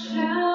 В ім'я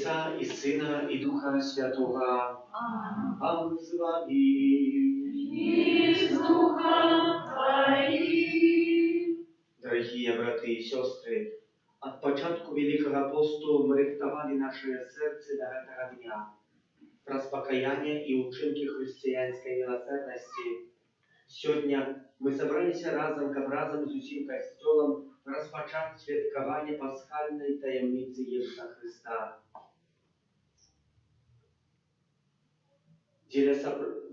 Отця і Сина, і Духа Святого. Пан з вами. І з Духом Твоим. Дорогие браты и сестры, от початку Великого посту мы рихтовали наше сердце до этого дня. Распокаяние и учинки христианской милосердности. Сегодня мы собрались разом з усім костелом розпочати святкування пасхальної таємниці Єсуса Христа.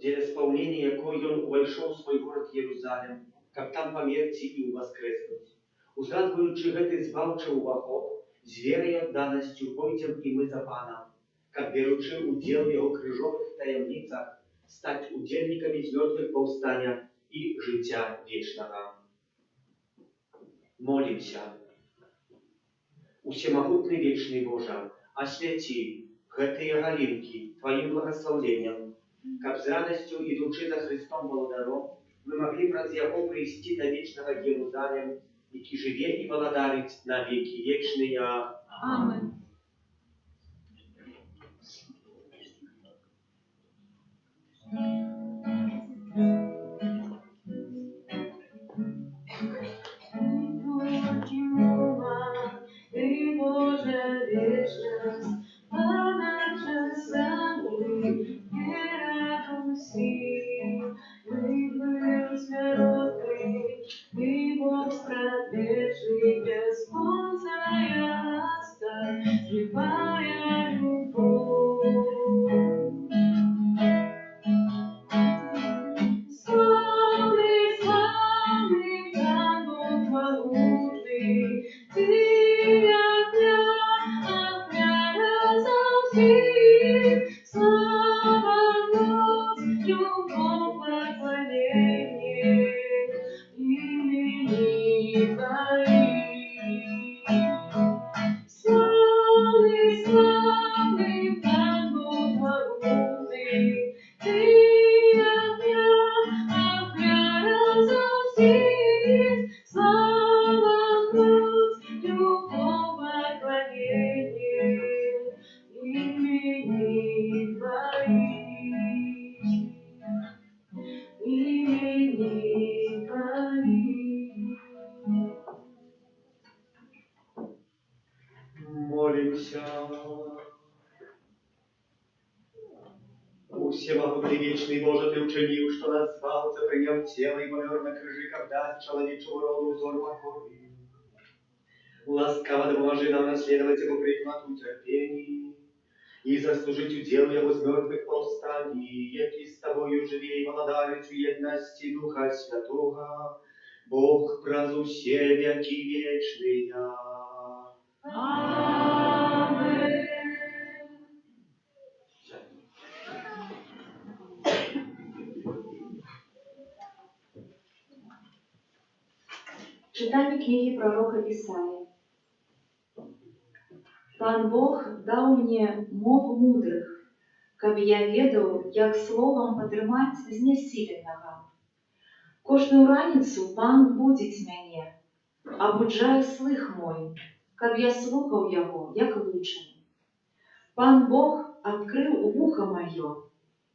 Для исполнения якой Он увайшов в свой город Єрусалим, как там померці і воскреснуть. Узгадуючи гэты збаўчы ўваход, з верай і адданасцю пойдзем і мы за Панам, как беручы удзел в Его крыжовых таямницах, стать удельниками з мертвых паўстання і жыцця вечнага. Молимся. Усемагутны вечны Божа, освяти гэтыя галінкі Твоим благословением, каб з радасцю ідучы за Христом Володаром, мы могли праз Яго прийти до вечного Єрусалим, які живе і володарить на веки вечные. Амин. Ты, Боже, вечность, понад часами, не радуйся, мы смертный, ты, Бог страшный, без конца ясна, живая любовь. твори. Молимся. У всемогутный вечный Боже, Ты учинил, что назвался, принял тело и помер на крыже, когда человечему роду узор покорный. Ласкаво допоможи нам наследовать Его прикладу терпений и заслужить удел Его с мертвых повстаний, яки с Тобою живей владарицу едности Духа Святого, Бог празу все веки вечные. Amen. Читание книги пророка Исаии. Пан Бог дал мне мову мудрых, каб я ведал, як словом падрымаць знясіленага. Кожную раніцу Пан будзіць мяне, абуджае слых мой, каб я слухаў яго, як лучаны. Пан Бог адкрыў вуха маё,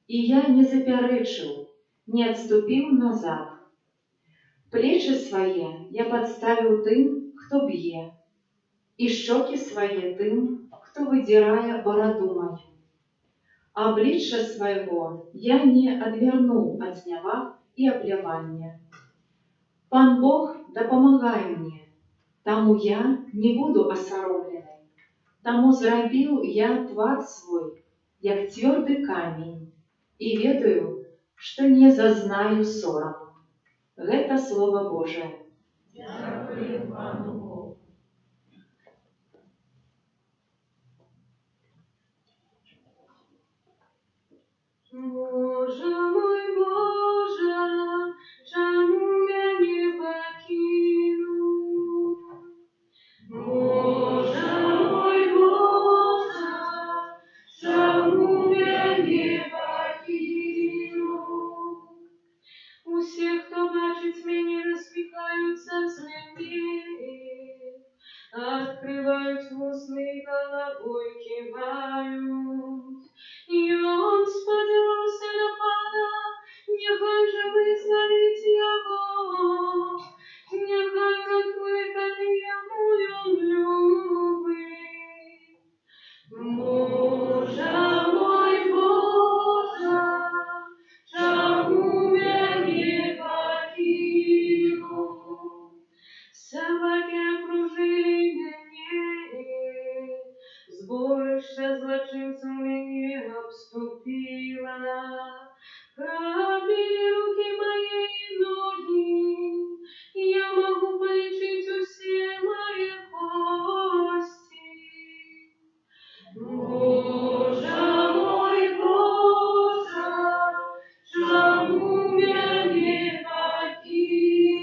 і я не запярэчыў, не адступіў назад. Плечы свае я падставіў тым, хто б'е, і шчокі свае тым, хто выдзірае бараду маю. Аблічча свайго я не адвярнуў ад зняваг і аплявання. Пан Бог дапамагае мне, таму я не буду асаромленай. Таму зрабіў я твар свой, як цвёрды камень, і ведаю, што не зазнаю сораму. Гэта Слово Божие. Дякую Пану Богу. Боже мой, Боже, чаму мяне пакінуў? Боже мой, Боже, чаму мяне пакінуў? Усе, хто бачыць мяне, насміхаюцца з мяне, адкрываюць вусны і галавой ківаюць. Ён спадзяваўся на Пана, няхай жа вызваліць яго, няхай закликане яму ён любы. Боже мой, Боже, чаму мяне пакінуў? Сабакі акружылі мяне, зборышча злачынцаў мяне абступіла. Прабілі рукі мае і ногі, я магу палічыць усе мае косці. Боже мой, Боже, чаму мяне пакінуў?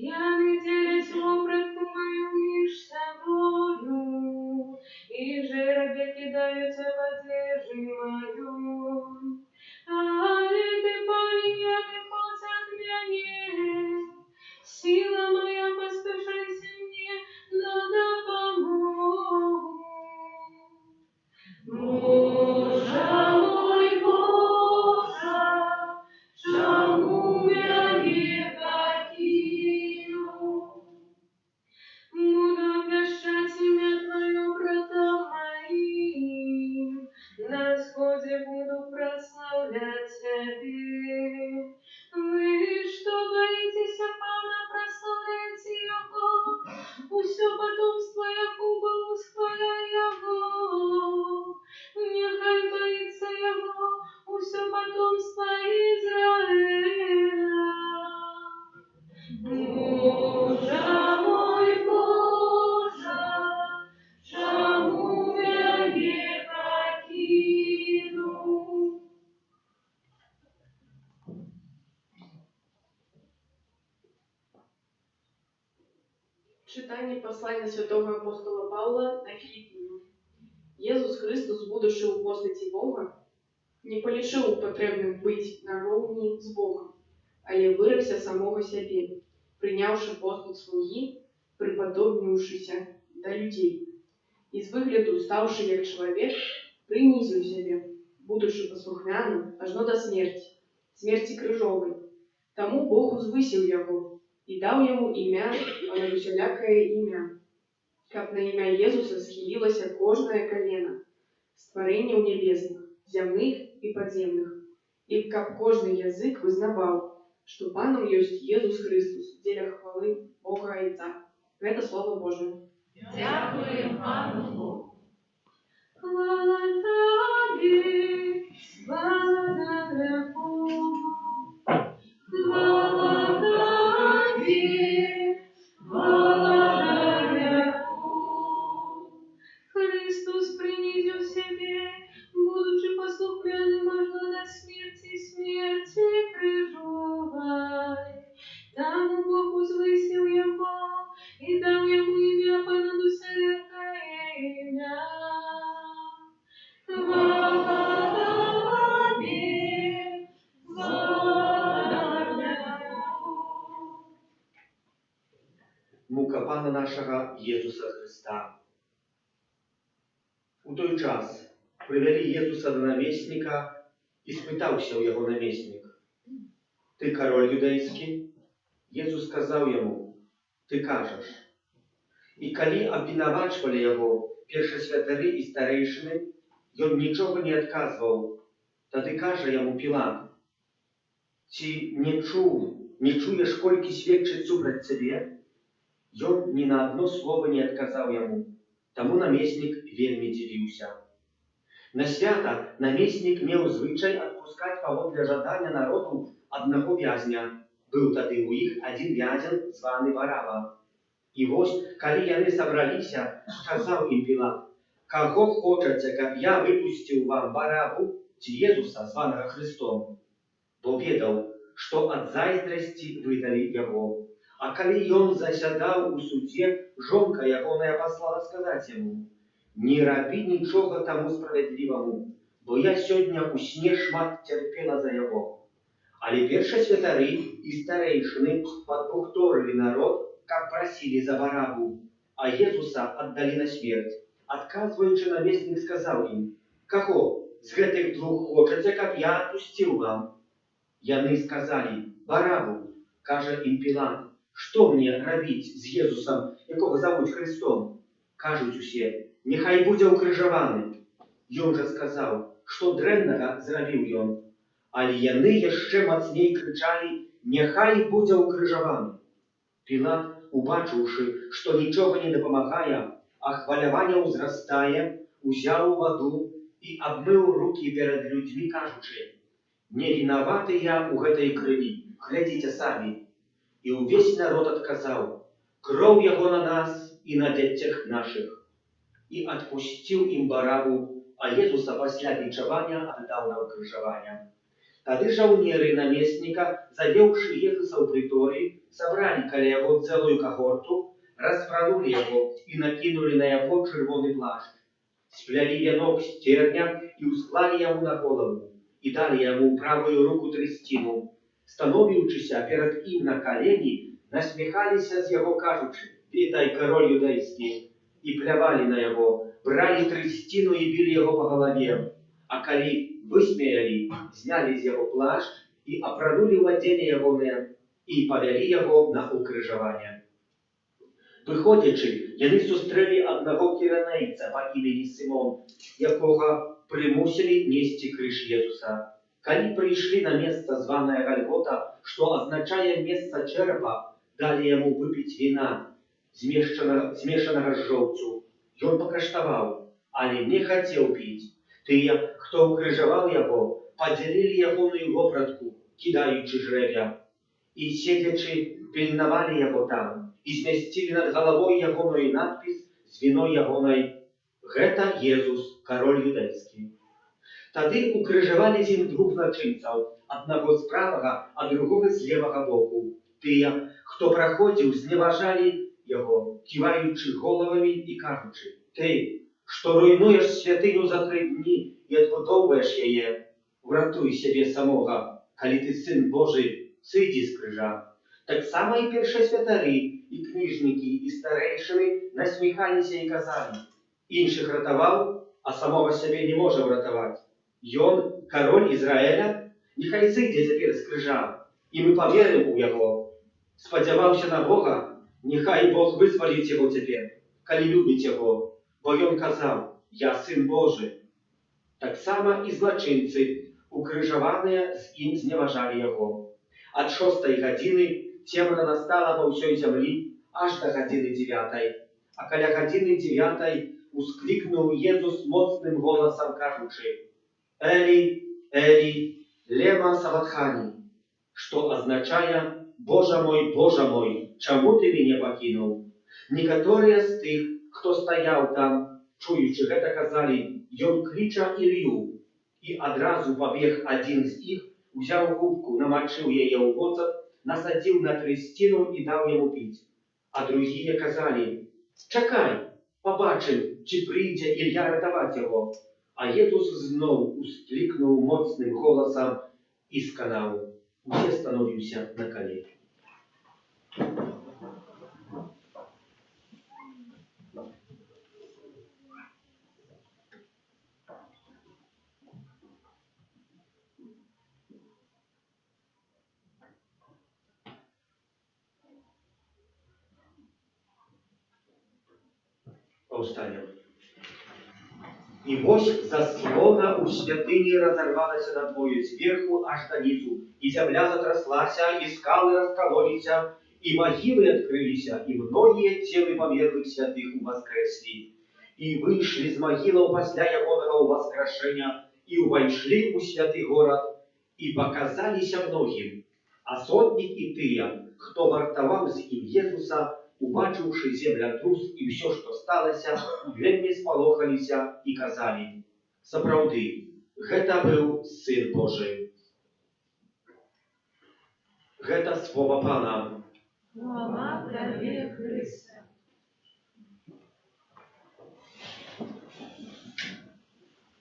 Яны дзеляць вопратку маю між сабою, і жерабя кідаюць аб адзежы маю. Але ты, Пане, не адыходзь ад мяне, сила моя, паспяшайся мне на дапамогу. Боже мой, Боже, чаму мяне пакінуў? Буду абвяшчаць імя Тваё братам маім, на сходзе буду праслаўляць Цябе. Вы, што баіцеся Пана, праслаўляйце Яго, усё потомство Якуба восхваляй Яго. Няхай баіцца Яго усё потомство Ізраїля. Боже мой, Боже, чаму мяне пакінуў? Читание послания святого апостола Павла на Филиппину. Иисус Христос, будучи у постаті Бога, не полишив потребним бить на ровні з Богом, але вирився самого себе, прийнявши постать слуги, приподобнившися до людей, і з вигляду, ставши як чоловік, принизив себе, будучи послухмяним аж до смерті, смерти крыжовой. Тому Бог узвысил его и дал ему имя, понад усялякое имя, как на имя Иисуса схилилось кожное колено, створение у небесных, земных и подземных, и как кожный язык вызнавал, что Паном есть Иисус Христос, в делях хвалы Бога Отца. Это Слово Божие. Дякуємо Пану Богу. Хвала Тобі, слава Богу. Хвала Тобі, слава Богу. Христос принизил себе, будучи послухляным аж до смерти крыжовой. Там Бог узвысил его и дал ему имя понад всякое имя. Хвала Тобі, слава Богу. Мука Пана нашого Єсуса Христа. У той час привели Єсуса до намесника і спитався у його намесник: «Ти король юдейський?» Єсус сказав йому: «Ти кажеш». І коли обвинувачували його першосвятари і старейшини, він нічого не відказував. Тоді каже йому Пілат: «Чи не чуєш, кольки свідчить супроть тебе?» Ён ни на одно слово не отказал ему. Тому наместник вельми дивился. На свято наместник мел звычай отпускать поводле жадания народу одного вязня. Был тады у их один вязень, званый Вараба. И вось, коли яны собралися, сказал им Пилат: «Кого хочете, как я выпустил вам Варабу, Иисуса, званого Христом?» Бо ведал, что от зайздрости выдали его. А коли он засядал у суде, жонка ягоная послала сказать ему: «Не роби ничего тому справедливому, бо я сегодня у сне шмат терпела за его». Але першосвятари и старейшины подбухторили народ, как просили за Варабу, а Иисуса отдали на смерть. Отказываючи, наместник сказал им: «Кого з гэтых двух хочете, как я отпустил вам?» Яны сказали: «Варабу». Каже им Пилат: «Что мне робить з Єсусом, якого зовуть Христом?» Кажуть усе: «Нехай буде укрижований». Ён же сказав, що дренного зробив ён. Але яны яшчэ мацней кричали: «Нехай буде укрижований». Пилат, убачивши, что ничего не допомагає, а хвалявання узрастає, узяв воду и обмыл руки перед людьми, кажучи: «Не виноваты я у гэтай крови, глядите сами». И увесь народ отказал: «Кровь его на нас и на детях наших». И отпустил им Барабу, а Иисуса после бичевания отдал на укрыжование. Тады жаунеры наместника, завевши Иисуса в притории, собрали коля его целую когорту, распронули его и накинули на его червоный плащ, спляли венок с терня и усклали ему на голову, и дали ему правую руку трестину. Становившися перед им на колени, насмехалися з його, кажучи: «Вітай, король юдейський!» І плявали на його, брали трестину і били його по голові. А коли висміяли, зняли з його плащ і оправили владіння ягоне, і повели його на укрижування. Виходячи, яни зустріли одного киранейця по імені Симон, якого примусили нести криш Єсуса. Коли пришли на место, званое Гольгота, что означает место черепа, дали ему выпить вина, смешанного с желчью. И он покаштовал, але не хотел пить. Те, кто укрыжевал его, поделили ягоную вопратку, кидаючи жребя. И сидячи, пильновали его там, и сместили над головой ягоную надпись с виной ягоной: «Гэта Иисус, король юдейский». Тады укрыжавалі з ім двух злачынцаў, аднаго з правага, а другога з левага боку. Тыя, хто праходзіў, зневажалі яго, ківаючы головамі і кажучы: «Ты, што руйнуеш святыню за 3 дні і адбудоўваеш яе, уратуй сябе самога, калі ты сын Божий, сыдзі з крыжа». Таксама і першасвятары, і кніжнікі, і старэйшыны насміхаліся і казалі: «Іншых ратаваў, а самога сябе не можа ўратаваць. Ён, король Израиля, Нехай зійде цяпер з крыжа, і мы паверым у яго. Спадзяваўся на Бога, нехай Бог вызваліць яго цяпер, калі любіць яго, бо ён казаў: «Я сын Божы». Таксама і злачынцы, укрыжаваныя з ім зневажалі яго. Ад 6 гадзіны цемра настала па ўсёй зямлі аж да гадзіны 9. А каля гадзіны 9 усклікнуў Езус моцным голасам, кажучы: «Элі, Элі, лема сабахтані», што азначае: «Божа мой, чаму ты мяне пакінуў?» Некаторыя з тых, хто стаяў там, чуючы гэта, казалі: «Ён кліча Ілью». І адразу пабег адзін з іх, узяў губку, намачыў яе ў воцат, насадзіў на трысціну і даў яму піць. А другія казалі: «Чакай, пабачым, ці прыйдзе Ілья ратаваць яго». А Езус зноў усклікнуў моцным голасам і сканаў. Усе становімся на калені. Паўстанем. І вось заслона ў святыні разарвалася надвое зверху аж да нізу, і зямля затраслася, і скалы раскалоліся, і магілы адкрыліся, і многія целы памерлых святых уваскрэслі. І выйшлі з магілаў пасля ягонага ўваскрашэння, і ўвайшлі ў святы горад, і паказаліся многім. А сотнік і тыя, хто вартаваў з ім Езуса, убачыўшы землятрус і ўсё, што сталася, вельмі спалохаліся і казалі: «Сапраўды, гэта быў Сын Божы». Гэта слова Пана. Хвала Табе, Христе.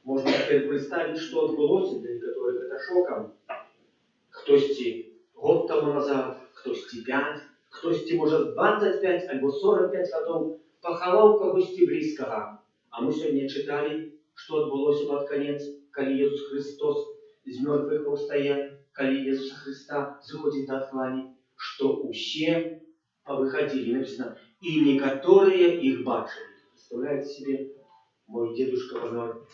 Можна цяпер прадставіць, што адбылося, для некаторых гэта шокам. Хтосьці год таму назад, хтосьці 5, хтосьці, можа, 25 альбо 45 гадоў пахаваў кагосьці блізкага. А мы сёння чыталі, што адбылося пад канец, калі Езус Христос з мёртвых паўстае, калі Езуса Христа зыходзіць да адхлані, што ўсе павыхадзілі, напісана, і некаторыя іх бачылі. Представляеце себе, мой дедушка пазнаў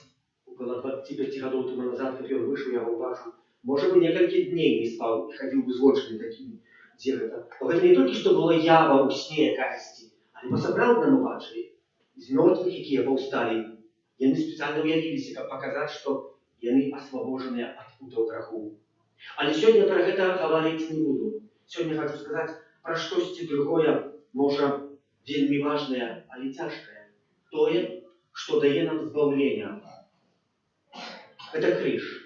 около 25 гадоў тому назад, калі ён выйшаў, я яго бачу. Можа бы, некалькі дней не спаў і хадзіў бы злочны такімі. Дзе гэта? Но гэта не толькі што была ява ў сне якасці, але па-сапраўднаму бачылі. З мёртвых, якія паўсталі, яны спецыяльна ўявіліся, каб паказаць, што яны асвабожаныя ад путаў граху. Але сёння пра гэта гаварыць не буду. Сёння хочу сказаць пра штосьці другое, можа, вельмі важнае, але цяжкае. Тое, што дае нам збаўлення. Гэта крыж.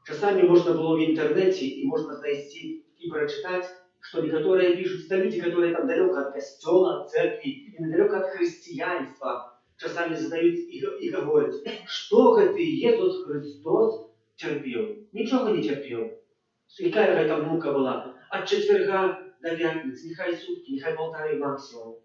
Часамі можна было в інтэрнэце і можна знайсці і прачытаць, што некаторыя пішуць, да людзі, которые там далёка ад касцёла, ад церкві і недалёка ад хрысціянства, часамі задаюць і гавораць, што гэты Езус Христос цярпеў. Нічога не цярпеў. Якая гэта мука была? Ад чацвярга да пятніцы, нехай суткі, нехай 1,5 максімум.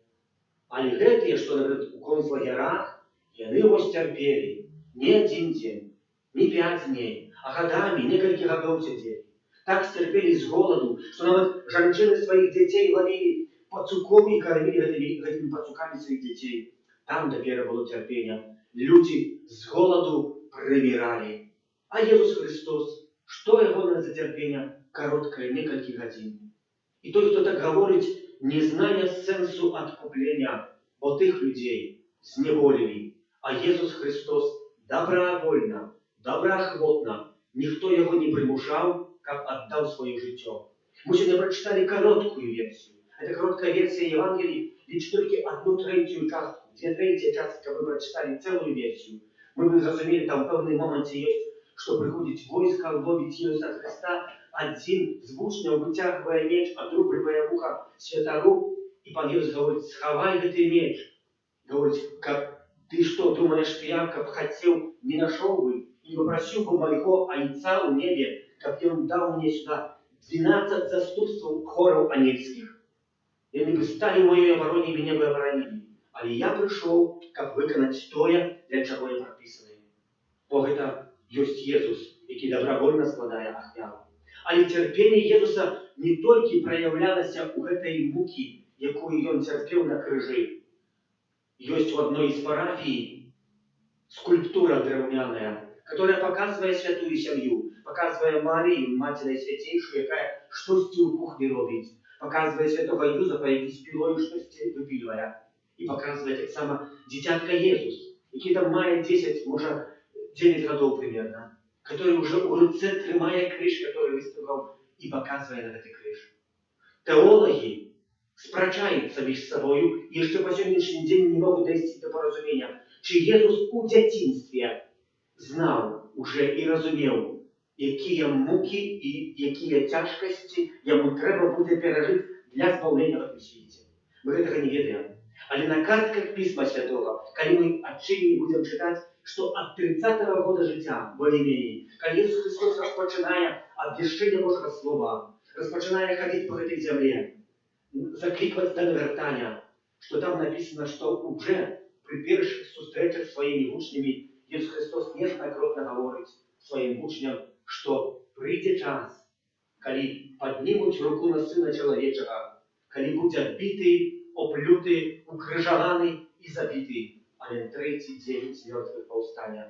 Але гэтыя, што, напрыклад, у концлагерах, яны вось цярпелі не адзін дзень, не 5 дней, а гадамі, некалькі гадоў сядзелі. Так сцярпелі з голаду, што нават жанчыны сваіх дзяцей лавілі пацукоў і кармілі гэтымі пацукамі сваіх дзяцей. Там дапера было цярпення. Людзі з голаду прыміралі. А Езус Христос, што ягонае за цярпення? Кароткае, некалькі гадзін. І той, хто так гаворыць, не знае сэнсу адкуплення, бо тых людзей зневолілі. А Езус Христос добравольна, добраахвотна, ніхто яго не прымушаў, каб аддаў сваё жыццё. Мы сёння прачыталі кароткую версію. Эта кароткая версія Евангелій лічыць толькі 1/3 частку, 2/3 часткі, каб мы прачыталі цэлую версію. Мы бы зразумелі, там у пэўным моменце ёсць, што прыходзіць войска, ловіць Езуса Христа, адзін з вучняў выцягвае меч, а друг прыбывае вуха святару, і пан Езус гаворыць: «Схавай гэты меч». Гаворыць: «Каб ты што, думаеш, ты я, каб хацеў, не нашоў бы, і папрасіў бы майго Айца ў небе, каб ён даў мне сюда 12 заступстваў хораў ангельскіх. Яны бы сталі ў маёй абароне і мяне бы абаранілі. Але я прыйшоў, каб выканаць тое, для чаго я прапісаны». Бо гэта ёсць Езус, які добровольно складае ахвяру. Але цярпенне Езуса не толькі праявлялася ў гэтай мукі, якую ён цярпеў на крыжы. Ёсць у одной из парафій скульптура драўняная, которая показывает святую семью, показывает Марию, Мать Найсвятейшую, якая штосьці ў кухні робіць, показывает святого Юзафа, які з пілою штосьці выпільвае, і показывает таксама дзіцятка Езус, які там мае 10, можа 9 гадоў примерно, который уже у руцэ трымае крыж, который выставаў, і показывае на гэты крыж. Тэолагі спрачаюцца між сабою і яшчэ па сённяшні дзень не могуць дайсці да паразумення, чи Езус у дзяцінстве знаў уже і разумеў, якія мукі і якія цяжкасці яму трэба будзе перажыць для збаўлення ў гэтым свеце. Мы гэтага не ведаем. Але на картках Пісьма Святого, калі мы адчынні будзем чытаць, што ад 30-го года жыцця, болей-меней, калі Ісус Христос распачынае абвяшчэнне Божага Слова, распачынае хадзіць па гэтай зямле, заклікваць да навяртання, што там напісана, што уже пры першых сустрэчах з сваімі вучнямі Ісус Христос неаднакратна гаворыць сваім вучням, што прыйдзе час, калі паднімуць руку на Сына Чалавечага, калі будзе адбіты, оплюты, укрыжаваны і забіты, але трэці дзень з мёртвых паўстання.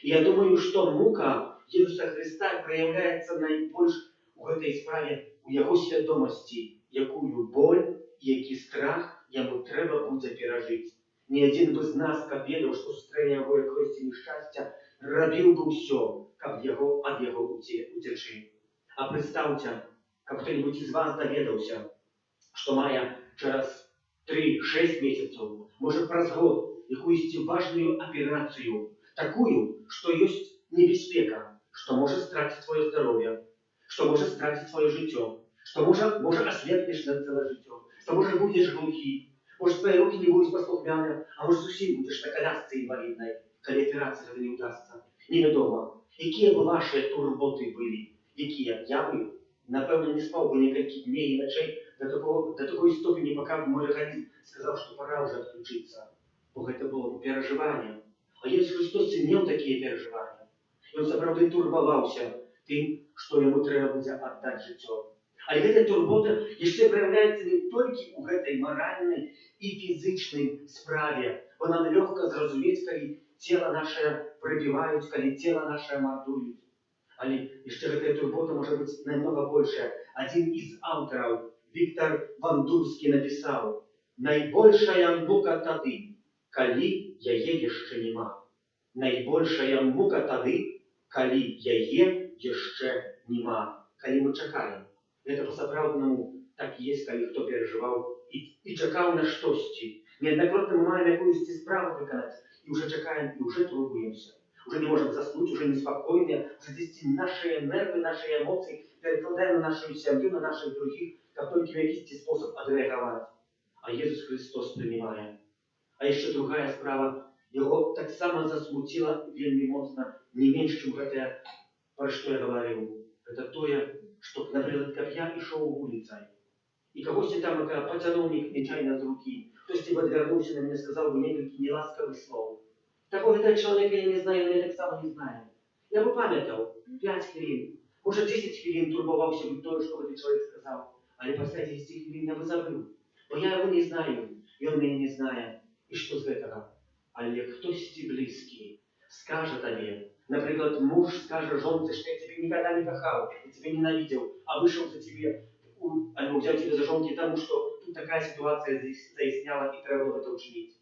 І я думаю, што мука Ісуса Христа праяўляецца найбольш у гэтай справе у яго свядомасці, якую боль і які страх яму трэба будзе перажыць. Ні адзін бы з нас, каб ведаў, што сустрэне яго якосці нешчасця, рабіў бы ўсё, каб ад яго уцячы. А прадстаўце, каб хто-нибудь з вас даведаўся, што мае через 3-6 месяцаў, можа праз год, якуюсьці важную аперацыю, такую, што ёсць небяспека, што можа страціць сваё здароўе, што можа страціць сваё жыццё, што можа аслепнеш на цэлае жыццё, што можа будзеш глухі, можа твае рукі не будуць паслухмяныя, а можа зусім будзеш на колясцы інваліднай, калі аперацыя гэта не ўдасца. Невядома, якія бы вашыя турботы былі, якія я бы, напэўна, не спаў бы некалькі дней і начэй до такой ступені, пока мой организм сказал, что пора уже отключиться. Бо это было переживание. А Иисус Христос имел такие переживания. И он сапраўды турбовался тем, что ему трэба будзе отдать жыццё. А эта турбота еще проявляется не только в этой моральной и физичной справе. Бо нам легко зразумець, калі тело наше пробивают, калі тело наше мордуют. Але еще эта турбота может быть намного больше. Один из авторов, Віктор Вандурскі, напісаў: «Найбольшая мука тады, калі яе яшчэ нема. Найбольшая мука тады, калі яе яшчэ нема». Калі мы чакаем. Гэта па-сапраўднаму так і есть, калі хто перажываў і чакаў на штосьці. Неаднакратна мы маем якуюсьці справу выканаць, і уже чакаем, і уже турбуемся. Уже не можем заснуть, уже неспокойны, уже здесь наши нервы, наши эмоции перекладаем на нашу семью, на наших других, как только в якийсь способ отреагировать. А Иисус Христос принимает. А еще другая справа, его так само засмутила вельми моцно, не меньше, чем это, про что я говорил. Это то, что, например, как я шел улицей, и когось там потянул нечаянно с руки, кто-то отвернулся на меня, сказал бы несколько неласковых слов. Такого этого человека я не знаю, но я так само не знаю. Я бы памятал 5 хвилин, может 10 хвилин турбовался бы то, что этот человек сказал, але после 10 хвилин я бы забыл, бо я его не знаю, и он меня не знает. И что с этого? Але хтось близкий скажет тебе, например, муж скажет жонце, что я тебя никогда не кохал, я тебя ненавидел, а вышел за тебе, взял тебя за жонки тому, что тут такая ситуация здесь заясняла, и треба было это учинить.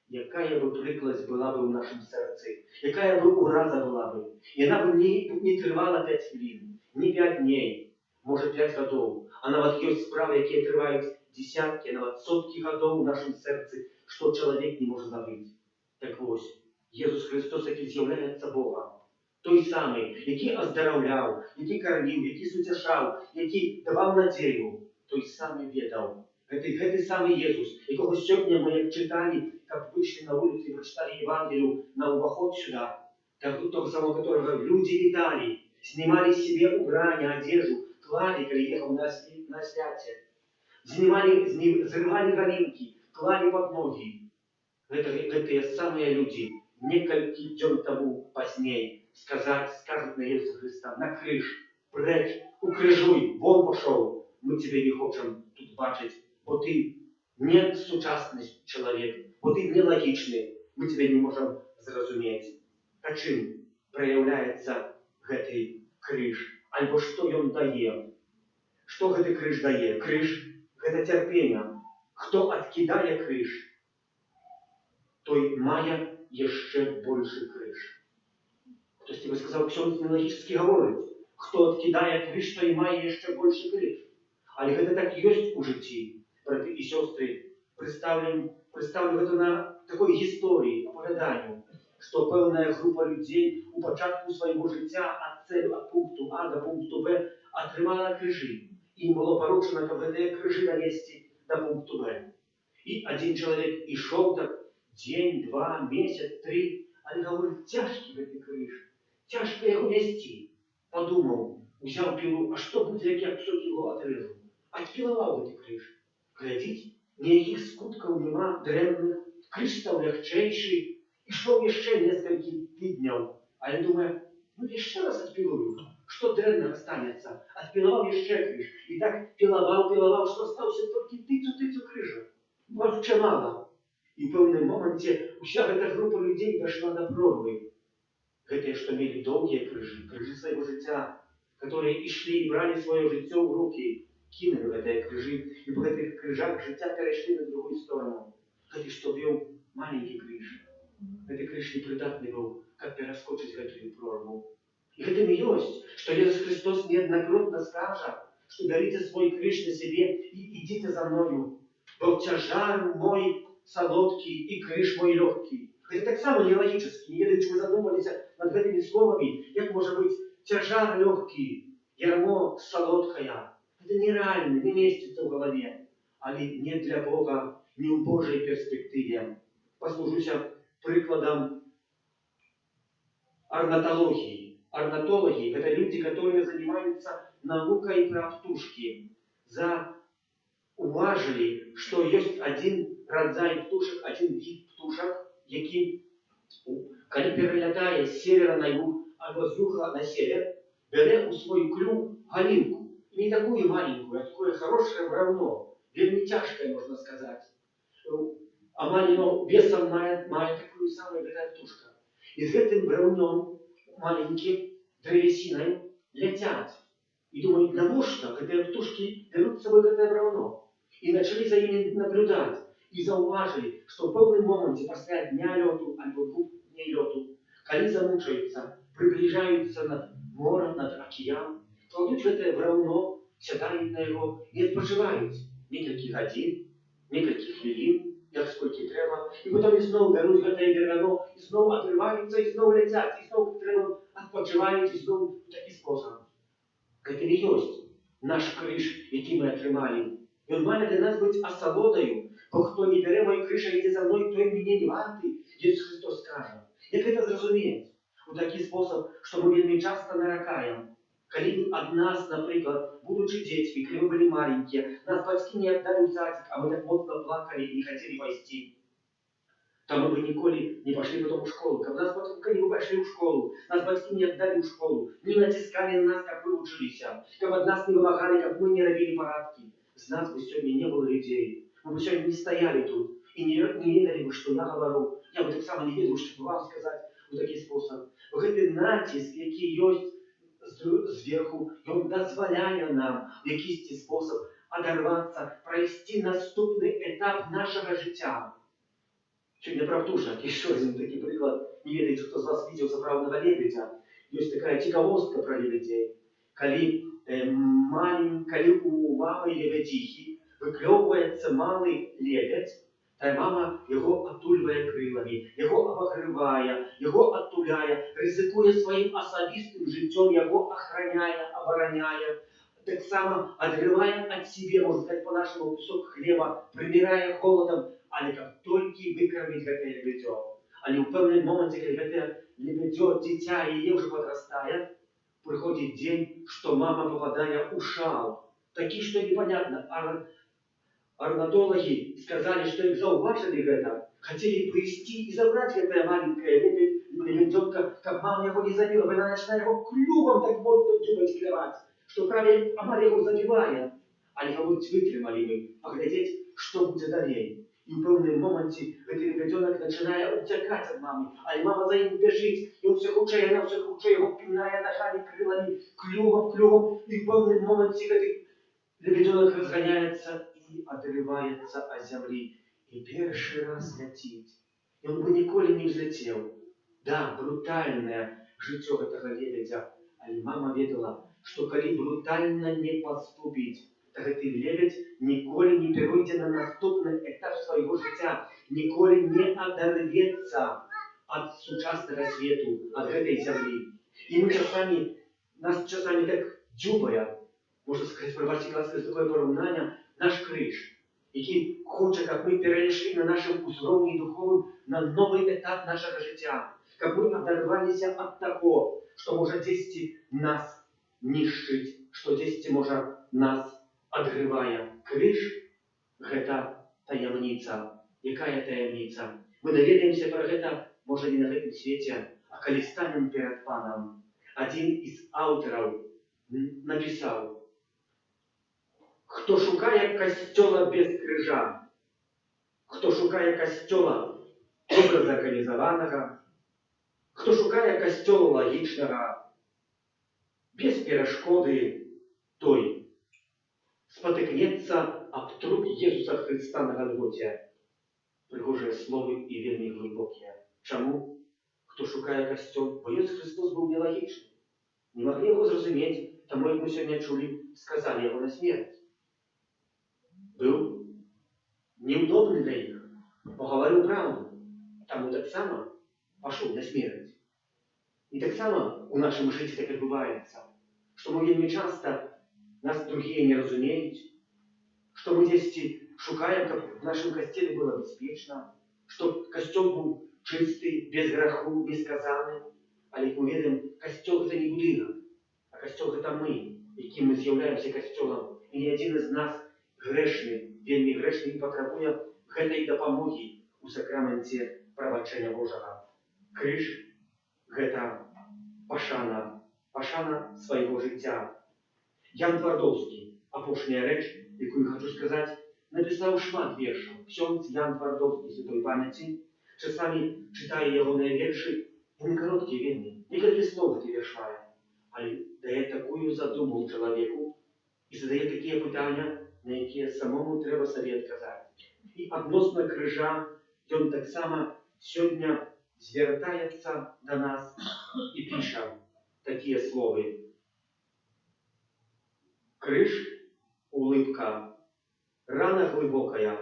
Якая бы прикласть была бы в нашем сердце, якая бы ураза была бы. И она бы не трывала 5 хвилин, не 5 дней, может 5 годов. А нават есть справы, якія трываюць десятки, нават сотки годов в нашем сердце, что человек не может забыть. Так вот, Иисус Христос, який з'являється Богом, той самий, який оздоровляв, який кормив, який суцяшав, який давав надію, той самий ведав. Гэты самый Иисус, якого сёння мы як читали, как вышли на улицу и прочитали Евангелию на увоход сюда, того самого, которого люди витали, снимали себе убрание, одежду, клали, когда ехал на святие, зрывали галинки, клали под ноги. Это самые люди, некалькі дзён тому поздней, скажут на Иисуса Христа, на крыж, преч, укрижуй, вон пошел, мы тебе не хотим тут бачить, бо ты не сучасный человек, бо ты нелогичный, мы тебя не можем зразуметь. А чим проявляется гэты крыж? Альбо что он дае? Что гэты крыж дае? Крыж – гэта терпение. Кто откидая крыж, той мае еще больше крыж. Хтось тебе сказал, ksiądz нелогически говорить. Хто откидає крыж, той має ще більше крыж. Але гэта так есть у житті, брати і сестри. Представлю гэта на такой истории, оповеданию, что певная група людей у початку своего життя от пункту А до пункту Б отримала крижі. Їм було поручено, щоб ці крижі донести до пункту Б. И один человек и шел так день, два, месяц, три, але говорит, тяжкий эти крыж, тяжко его нести. Подумал, взял пилу, а что будет, як я кусок его отрежу? Отпиловал эти крыж. Глядите, ніяких скутків нема древних, крыж став легчайший, и шел еще несколько тижнів. А я думаю, ну еще раз отпилую, что древних останется? Отпиловал еще крыж. И так пиловал, что остался только тыцу крыжа. Вообще мало. И в певному моменті уся эта група людей дошла до прорви. Гэтые, что мели долгие крыжи своего життя, которые и шли и брали свое життя в руки, кинули гэтые крыжи, и по этих крыжах життя перешли на другую сторону. Гэты, что вел маленький крыж. Гэты крыж непридатный был, как перескочить гэтую прорву. И гэтым и есть, что Иисус Христос неоднократно скажет, что берите свой крыж на себе и идите за мною. Бо тяжар мой солодкий и крыж мой легкий. Это так само нелогически. Не ведаю, чи ви задумалися над этими словами, як може бути тяжар легкий, ярмо солодкая. Это нереально, не местится в голове. Але не для Бога, не в Божьей перспективе. Послужуся прикладом орнитологии. Орнитологи – это люди, которые занимаются наукой про птушки. Уважили, что есть один родзай птушек, один вид птушек, які, коли перелетає з севера на юг, або з юга на север, бере у свой клюв галинку. Не такую маленькую, а такое хорошее бревно, вельми тяжкое, можно сказать. А маленьким весом має такую самую эта птушка. И с этим бревном маленьким древесиной летят. И думают, навошта эти птушки берут с собой это бревно. И начали за ними наблюдать. И зауважили, что в певному моменті після дня льоту або 2 днів льоту, коли замучаються, приближаються над море, над океан, кладуть в це бревно, сідають на його і відпочивають некілька годин, некілька хвилин, як скільки треба, і потім знову беруть це бревно, і знову відриваються, і знову летять, і знову треба відпочивають, і знову в такий спосіб. Це не є наш криш, який ми отримали. Він має для нас бути осолодою. Бо хто не бере мою криша, йде за мною, той мене не вартий, Ісус Христос скаже. Як це зрозуміти? У такий спосіб, що ми вельми часто нарікаємо. Коли від нас, наприклад, будучи дітьми, коли ми були маленькі, нас батьки не віддали в садик, а ми так моцно плакали і не хотіли пойти. То мы бы ніколи не пошли потом в школу. Когда нас потом, коли мы пошли в школу, нас батьки не отдали в школу, не натискали на нас, как мы учились, как от нас не вымогали, как мы не робили парадки. С нас бы сегодня не было людей. Мы бы сегодня не стояли тут и не видели бы, что я говорю. Я бы так само не видел, чтобы вам сказать в такий спосіб. Гэты натиск, який есть зверху, он дозволяє нам в якийсь спосіб оторваться, пройти наступний етап нашого життя. Сегодня про птушек. Еще один такий приклад. Не ведаете, кто из вас видел «Заправного лебедя». Есть такая тиковостка про лебедей. Коли у мамы лебедихи выклевывается малый лебедь, та мама его оттульває крилами, его обогревая, его оттуляя, ризикує своим особистым життям, его охраняя, обороняя, так само отривая от себе, можно сказать, по-нашему, кусок хлеба, примирая холодом, але как только выкормить это лебедё. Але в певному моменті, коли это лебедё, дитя, и уже подрастает, приходит день, что мама попадает у шал. Такие, что непонятно, Орнатологи сказали, что их заўважылі гэта, хотели прийти и забрать это маленькое лебеденка, как мама его не забила, она начала его клювом так модно дюбать клевать, что правильно мама его забивает. Але гаворыць, вытрымалі мы, паглядзець, што будзе далей. І ў пэўным моманце гэты лебедзёнак пачынае уцякаць ад мамы, але мама за ім бяжыць, і ўсё хутчэй, яна ўсё хутчэй яго пінае нагамі, крыламі, клювом, і ў пэўным моманце гэты лебедзёнак разганяецца і адрываецца ад зямлі. І першы раз ляціць. Ён бы ніколі не ўзляцеў. Да, брутальнае жыццё гэтага лебедзя, але мама ведала, што калі брутальна не паступіць, то гэты лебедь ніколі не перайдзе на наступны этап свайго жыцця, ніколі не адарвецца ад сучаснага свету, ад гэтай зямлі. І мы часамі, нас часамі так дзюбая, можна сказаць, прабачце ласка, за такое параўнанне, наш крыж, які хоча, каб мы перайшлі на нашым узроўні духовым на новы этап нашага жыцця, каб мы адарваліся ад таго, што можа дзесьці нас нішчыць, што дзесьці можа нас адрывае. Крыж – гэта таямніца. Якая таямніца? Мы даведаемся пра гэта, можа, не на гэтым свеце, а калі станем перад Панам. Адзін з аўтараў напісаў: хто шукае касцёла без крыжа, хто шукае касцёла добра зарганізаванага, хто шукае касцёла лагічнага, без перашкоды, той спатыкнецца аб труп Езуса Хрыста на Галгоце. Прыгожыя словы і вельмі глыбокія. Чаму? Хто шукае касцёл? Бо Езус Христос быў нелагічны. Не маглі яго зразумець, таму, як мы сёння чулі, сказалі яго на смерць. Быў неудобны для іх, пагаварыў праўду, таму таксама пашоў на смерць. І таксама у нашым жыцці так адбываецца, што мы вельмі часта нас другие не разумеюць, што мы дзесьці шукаем, каб в нашым касцеле было бяспечна, што касцёл быў чысты, без граху, бесказаны. Але мы ведаем, касцёл – гэта не будынак, а касцёл – гэта мы, якім мы з'яўляемся касцёлам. І ні адзін з нас грэшны, вельмі грэшны і патрабуе гэтай дапамогі у сакраменце прабачэння Божага. Крыж – гэта пашана, пашана свайго жыцця. Ян Твардоўскі, апошняя рэч, якую хочу сказаць, напісаў шмат вершаў. Ксёндз Ян Твардоўскі, святой памяці, часамі чытае ягоныя вершы, яны кароткія вельмі, некалькі слоў гэты верш мае, але дае такую задуму чалавеку і задае такія пытання, на якія самому трэба сабе адказаць. І адносна крыжа ён таксама сёння звяртаецца да нас і піша такія словы: крыж, улыбка, рана глыбокая,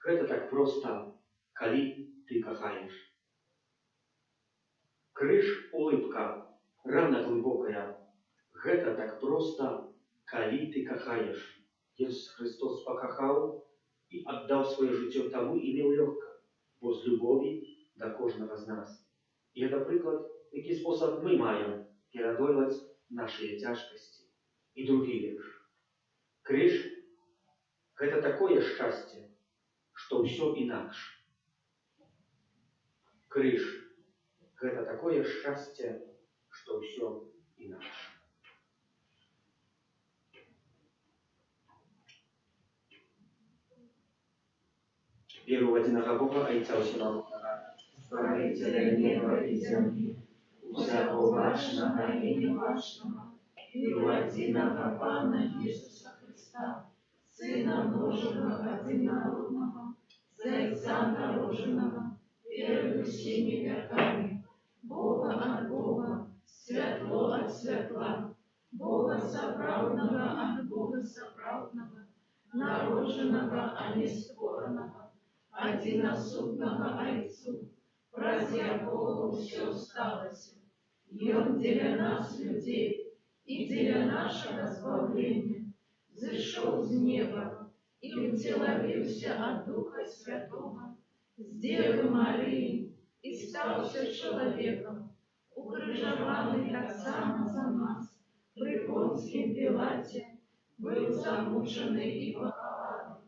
гэта так проста, калі ты кахаеш. Крыж, улыбка, рана глыбокая, гэта так проста, калі ты кахаеш. Jesús Христос пакахаў і аддаў сваё жыццё таму і меў лёгка, бо з любові да кожнага з нас. І гэта прыклад, які спосаб мы маем перадольваць нашыя цяжкасці. І другі верш. Крыж – гэта такое шчасце, што ўсё інакш. Крыж – гэта такое шчасце, што ўсё інакш. Веру в одиного Бога, Отца Всемогущего, Створителя неба и земли, всякого важного и неважного, и у единого Пана Иисуса Христа, Сына Божьего одинородного, за Отца нароженного, первый всеми веками, Бога от Бога, светло от светла, Бога соправдного от Бога соправдного, нароженного, а не створенного, одиносудного Отцу, ради Богу все сталося, и Он для нас, людей, и для нашего избавления, зашел с неба и утеловился от Духа Святого, с Девы Марии, и стался человеком, укрыжованный так само за нас, при Понтском Пилате, был замученный и похован,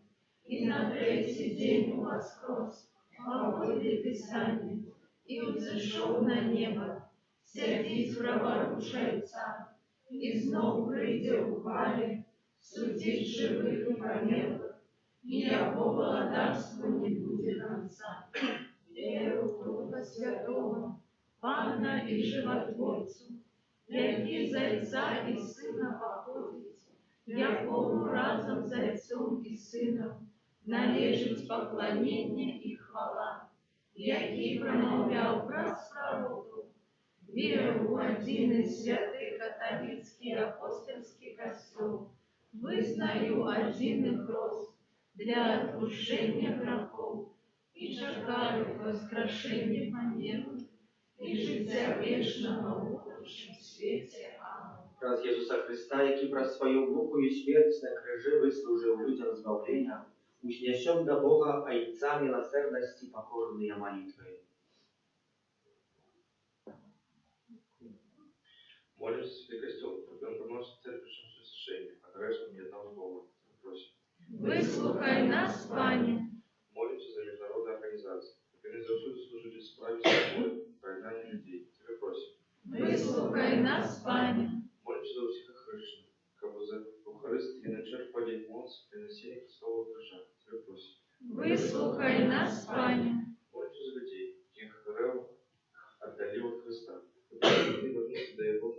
и на третий день воскрес, по воле Писания, и взошел на небо, сядись праворуше Отца, и знов прийде у хвале, судить живых и померлых, и яко владарство не будет конца. Веру в Духа Святого, Пана и Животворцу, які за Отца і Сина походить, якому разом за Отцом і Сином належить поклонение и хвала, який промовляв праз пророков, веру в один и святый католицкий апостольский костел, вызнаю один и крест для отпущения грехов, и чекаю воскрешения померлых и життя вечного в будущем свете. Аминь. Przez Jezusa Chrysta, jaki przez swoją muku i śmierć na krzyży wysłużył ludziom zbawienia, uśniesiony do Boga Ojca miłosierności pokornej молитwy. Молимся, Святый Костел, чтобы он приносит церковь сушение, а грешным ни одного слова. Просим. Выслухай нас, Пане. Молимся за международные организации, чтобы они завсюду служили справе с собой, прогнание людей. Тебя просим. Выслухай нас, Пане. Молимся за всех христиан, как бы за Евхаристию начерпали моц приносения Христового крыша. Тебя просим. Выслухай нас, Пане. Молимся за людей, тех, кто отдали от Христа. Ты вернись до Его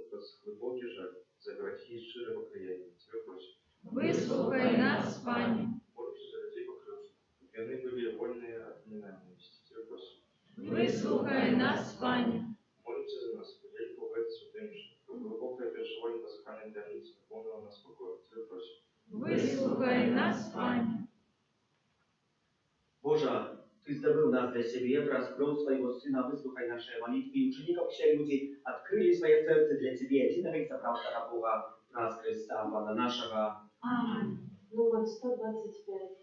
глубокий жаль, за грехи и шире покаяние. Тебя просим. Выслухай нас, Пане. Молимся за людей покрывших, чтобы они были вольные от ненависти. Тебя просим. Выслухай нас, Пане. Молимся за нас, подели помогать святым, чтобы глубокое переживание пасхальной границы наполнило нас покоем. Тебя просим. Выслухай нас, Пане. Boże, Ty zdobył nas dla siebie, wraz krwią swojego Syna wysłuchaj nasze modlitwy i uczynników się ludzi odkryli swoje serce dla Ciebie, jedynego i zaprawdana Boga, wraz Chrysta, Pana naszego. Amen. Номер 125.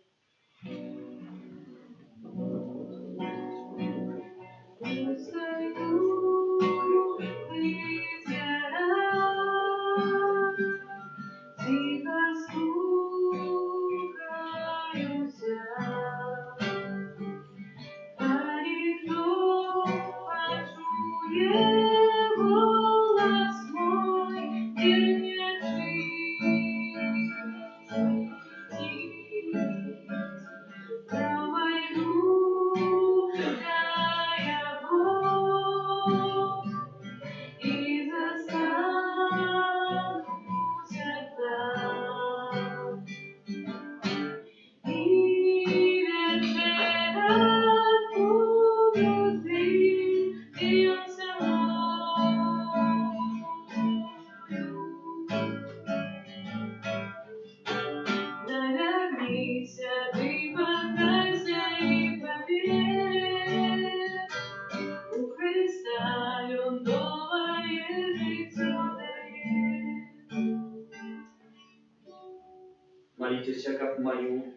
Молитесь, как мою,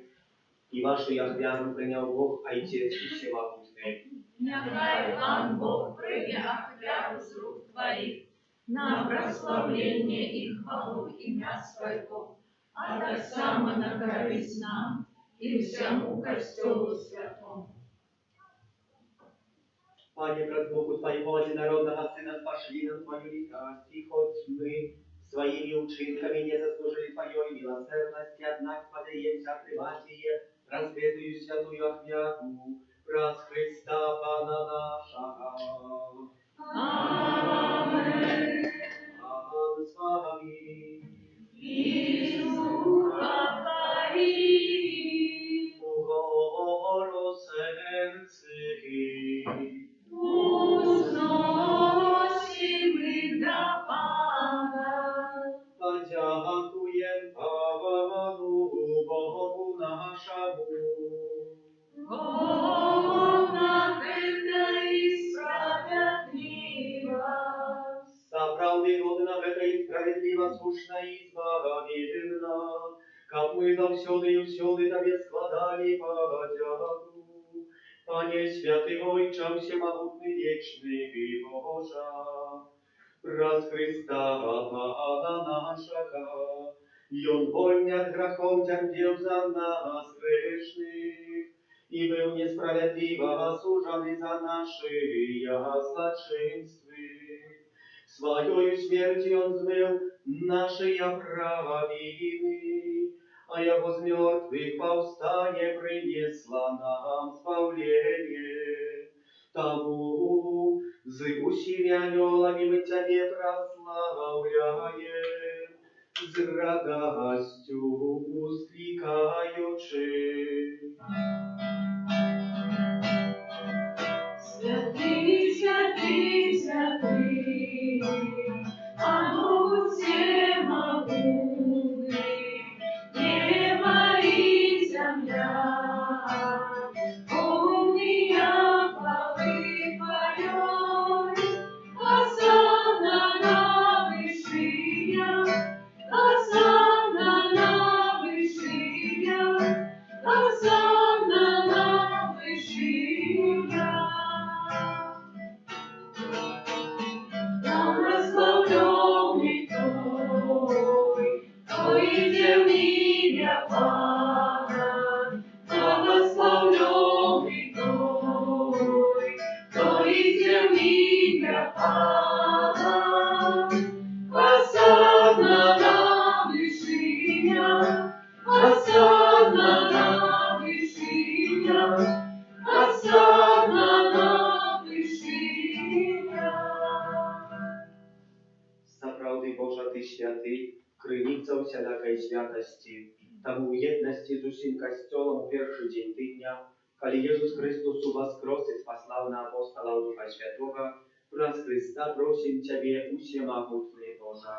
и вашу я вяру принял Бог, Отец и Всемогущий. Нехай Пан Бог прийде ахвяру з рук Твоих на прославление и хвалу имя Своего, а так само на корысть нам и всему Костелу Святому. Panie, przed Bogu Twojego одинородного Syna спошли нам Твою ликость, и хоть мы своими uczynkami nie zasłużyli Twojej miłosierności, jednak podejęcia prywacie rozwieduj świętую ofiarę, przez Chrysta Pana naszego. Amen. Pan z Wami. I z ducha Twoim. Ugoro sercy. Uznosimy dla Pana. Podziękuję Panu Bogu naszemu. Ona wierna i sprawiedliwa. Naprawdę godna, wierna i sprawiedliwa, słuszna i zbawienna, jak my zawsiody i wsiody Tobie składali podzięku. Panie święty Ojcze, wszechmogutny, wieczny i Boża, przez Chrysta Pana naszego, I on wolny od grzechów cierpiał za nas grzesznych i był niesprawiedliwo osądzony za nasze złoczyństwa. Swoją śmiercią on zmył nasze prawa winy, a Jego z mертвых powstanie przyniosła nam zbawienie. Тому з усіми аньолами ми Тебе прославляем, з радостю воскликаючи. Святый, святый, святый, Бог всемогутный, небо и земля, полные хвалы Твоей. Осанна на вышиях, осанна на вышиях, осанна на вышиях. Благословленный Той идет в имя Пана. Благословленный Той идет в имя Пана. Осанна на вышинях, осанна на вышинях, осанна на вышинях. Zaprawdę Boża Ty święty, krynicą wszelkiej świętości, Tomu jedności z усім Kościołem w pierwszy dzień tygodnia, kiedy Jezus Chrystus uwoskrosi послал na apostola Ducha Świętego, przez Chrysta prosim Ciebie, Wszechmogutny Boże.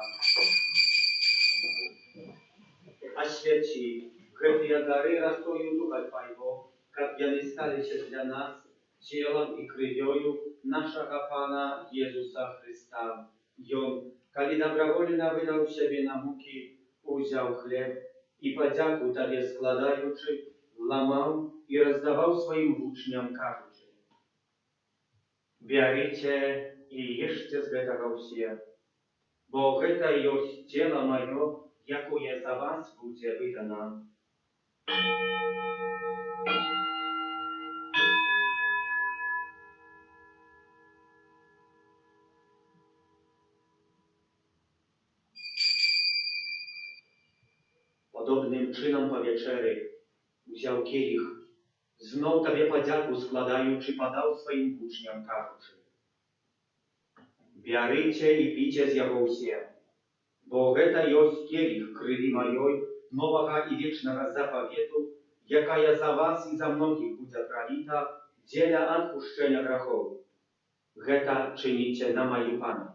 Oświeci te dary rastują Ducha Twojego, jak one stali się dla nas ciałem i krwią naszego Pana Jezusa Chrysta. I On, kiedy dobrowolnie wydał siebie na muki, wziął chleb i podzięku Tobie składający, łamał i rozdawał swoim uczniom, każący: Bierzcie i jeszcie z tego wsie, bo to jest ciało moje, jakie za was będzie wydane. Podobnym czynom po wieczery wziął kielich, znów Tobie podzięku składający, podał swoim uczniom, każący: Bierzcie i pijcie z jego wsie, bo to jest kielich krwi mojej, nowego i wiecznego zapowietu, jaka za was i za mnogich będzie prolita, dla odpuszczenia grzechów. To czynicie na moją pamięć.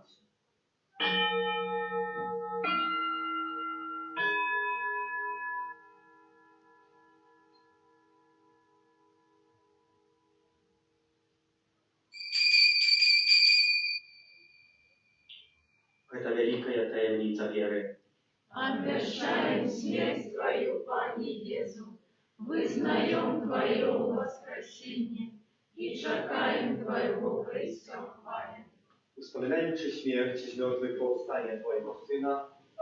To wielka tajemnica wiary. Обещаем смерть Твою, Пане Иисус, вызнаем Твое воскресение и чекаем Твоего присохвания. Wspominając śmierć z mертвых powstania Twojego Syna,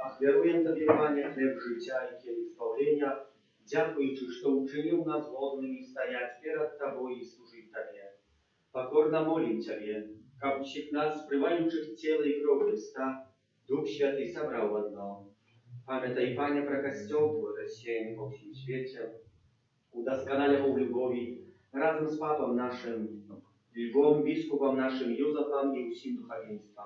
ofiaruję Tobie, Panie, chleb życia i kielich zbawienia, dziękując, że uczynił nas godnymi стоять przed Tobą i służyć Tobie. Покорно молим Ciebie, как всех нас, спрямающих тело и кровь Христа, Дух Święty собрал в одно. Pamiętaj, Panie, про Kościół Twój rozsiany po всем świecie, udoskonale go w любови, razem z Papą naszym, Lwom, biskupom naszym Józefem i усім duchowieństwem.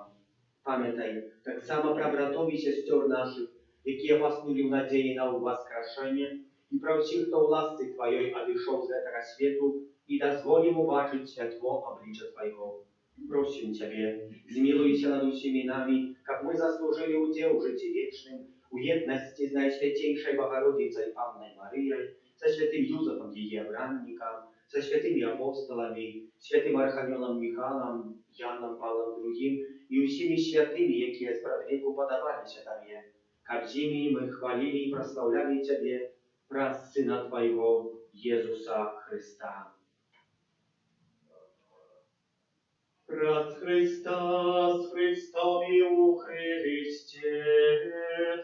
Pamiętaj, tak samo про братов и сестер наших, jakie posnuli w nadziei na uwaskraszenie, i про всіх, хто в ласці Твоей odeszł z tego światu i dozwoli mu zobaczyć światło oblicza Twojego. Prosим Ciebie, zmiłuj się nad усіми nami, jak my zasłużyli udział w życiu wiecznym, u jedności z Najświętejszej Bogorодицей Panną Maryją, ze świętym Józefem jej obrannikiem, ze świętymi apostolami, świętym archaniołem Michałem, Janem Pawłem II i усіми świętymi, jakie z prawiedniku podobali się Tobie. Jak z nimi my chwalili i prosławiali Ciebie, przez Syna Twojego, Jezusa Chrysta. Раз Христа з Христом і у Христі,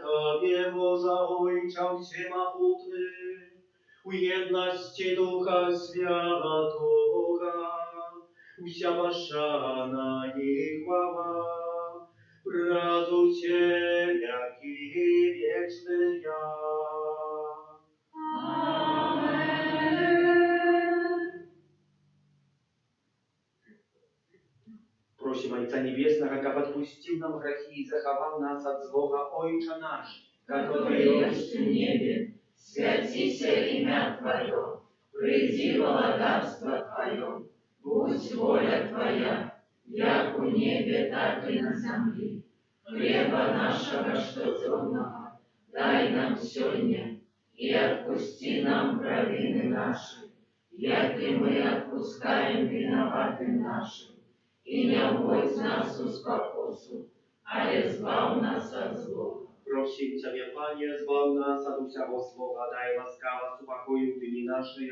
Тобі, Божа Ojca Всемогутny, у єдності Духа Святого, вся пошана і хвала, разу вселякі вічния. Просим Отца Небесного, как отпустил нам грехи и заховал нас от злого, Отче наш, который есть в небе, святися имя Твое, приди владарство Твое, будь воля Твоя, як у небе, так и на земле. Хлеба нашего штодневного дай нам сегодня, и отпусти нам провины наши, як и мы отпускаем виноватым нашим. И не вводь нас в спокусу, але збав нас от злого. Просим Тебя, Пане, збав нас от всего злого, дай ласкаво с упокою дни наши,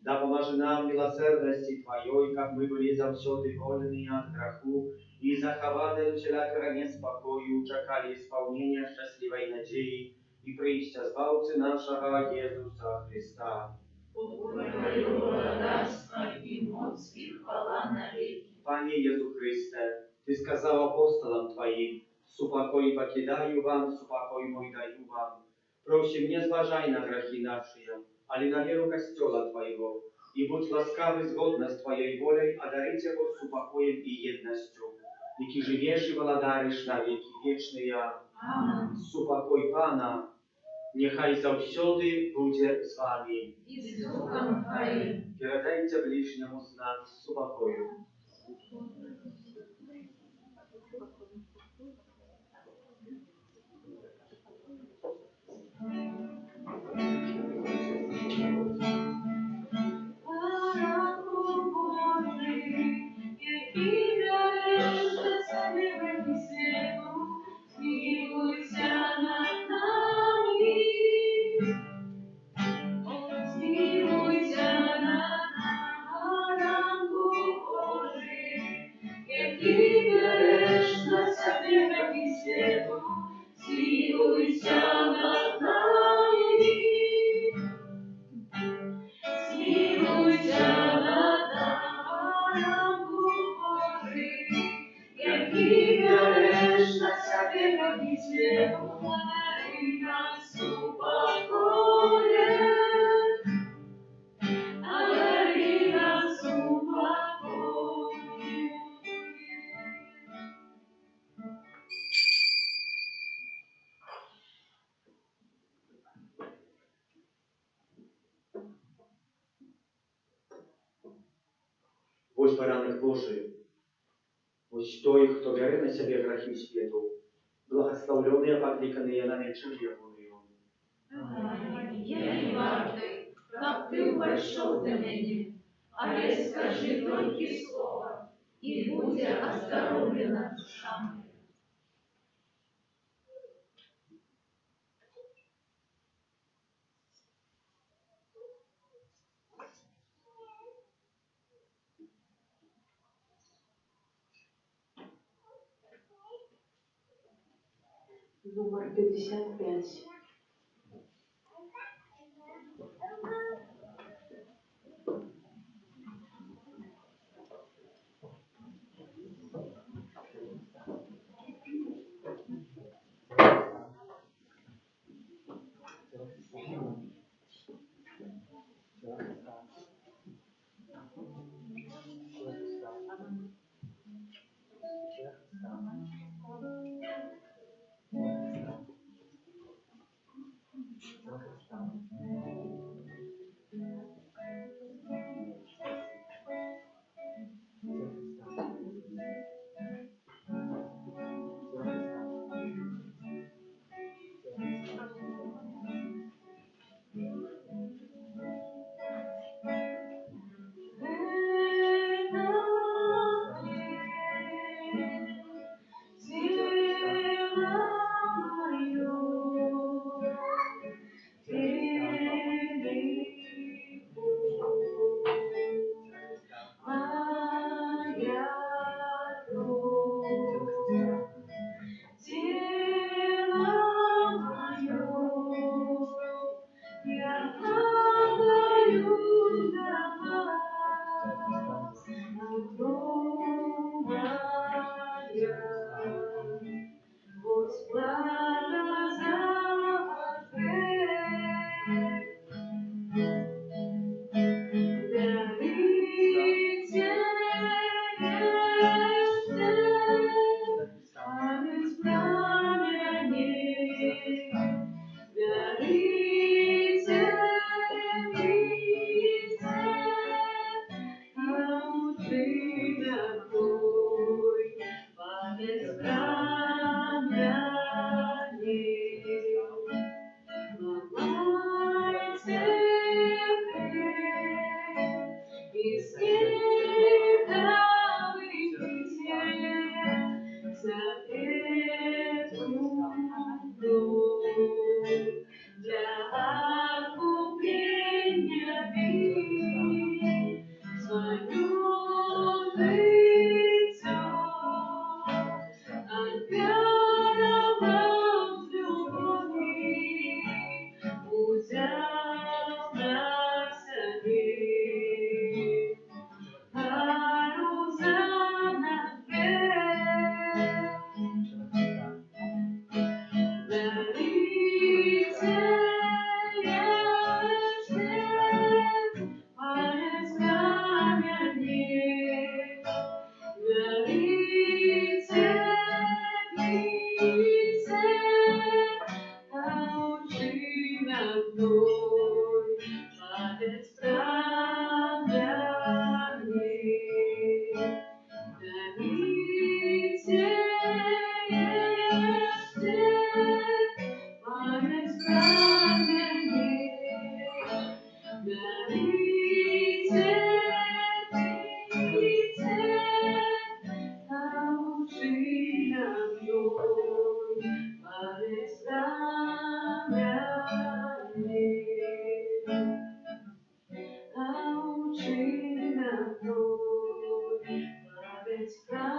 да поможи нам милосердности Твоей, как мы были завсёды вольны от греху, и заховали всякого неспокою, чекали исполнения счастливой надеи и прийстя Збавцы нашего Иисуса Христа. Твое владарство и моц и хвала навеки. Panie Jezu Chryste, Ty skazał apostolom Twoim, supokoj покидаю вам, supokoj mój daju wam. Prosim, nie zważaj na grzechy nasze, ale na wierу Kościoła Twojego i bądź łaskawy zgodnie z Twojej wolą, a darycie go supokojem i jednością, jaki żywiesz i wladarysz na wieki wieczne. Amen. Supokoj Pana, niechaj zawsiody będzie z Wami. И с Духом Твоим. Передайте ближнему знак supokою. Ось бараnek Божий, ось той, хто бере на себе грехи світу, благословленные, покликанные на вечерю Божию. Я не вартый, как ты вошел до меня, але скажи только слово, и будь оздоровлена душа моя. Номер 55. мной, падать праведный. Дарите есте, падать праведный. Дарите, научи нам мной, падать праведный. Научи нам мной, падать праведный.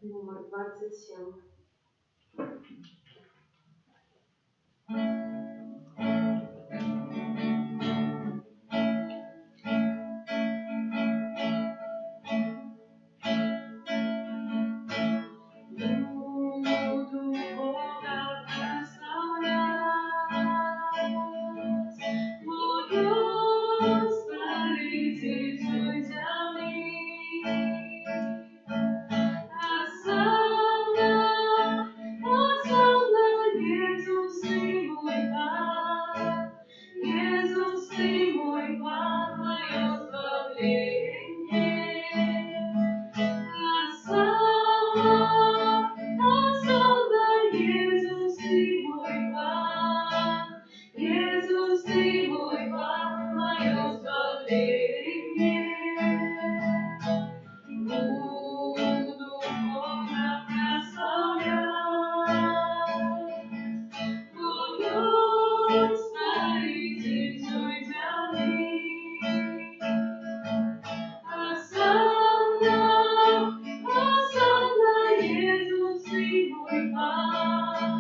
Номер 27. Буду Бога прославлять, буду Спаситель судья мир. Осанна, Иисус, Ты мой Пан, Иисус, Ты мой Пан, мое спасение. Осанна, Иисус, Ты мой Пан, Иисус, Ты мой Пан, мое спасение. Буду Бога прославлять, буду Спаситель судья мир. Осанна, Иисус, Ты мой Пан,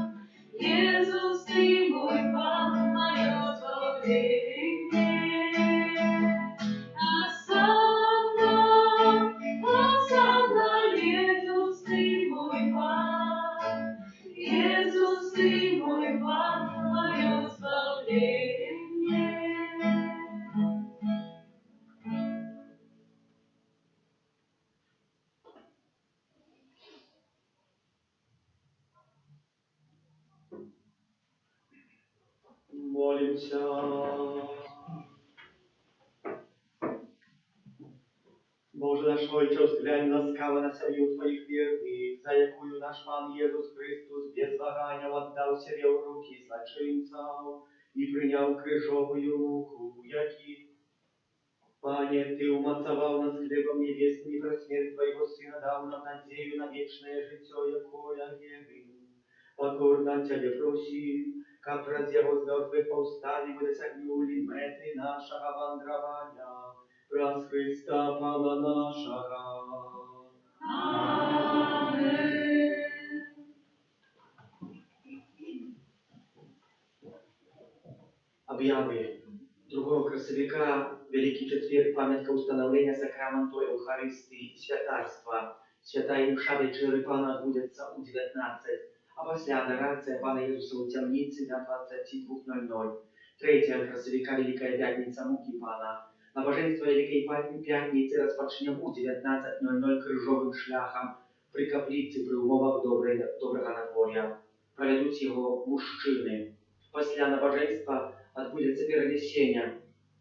Иисус, Ты мой Пан, мое спасение. Осанна, Иисус, Ты мой Пан, Иисус, Ты мой Пан, мое спасение. Молимся. Боже наш Ojcze, взглянь ласкаво на семью Твоих верных, за якую наш Пан Jezus Chrystus bez wahania oddał siebie w ruki zloczyńców i przyjął krzyżową руку, jaki Panie, Ty umocował nas chlebem niebieskim i przez śmierć Twojego Syna dał nam nadzieję na wieczne życie, jakoja wierzymy. Покорно Ciebie prosi, как раз Его z mертwych powstali, by dosięgnęli mety naszego wędrowania. Przez Chrysta Pana naszego. Amen. Objawy 2 красовика, Великий Четверг, памятка установления сакраменту Евхаристии и святарства. Святая мша вечери Пана отбудется у 19, а после адорация Пана Иисуса у темницы до 22:00. 3 красовика, Великая Пятница, муки Пана. Набожество Великой Пятницы распочнем у 19:00 крыжовым шляхом при каплице при умовах доброго надворья. Проведут его мужчины. После набожества odbędzie pierniesienia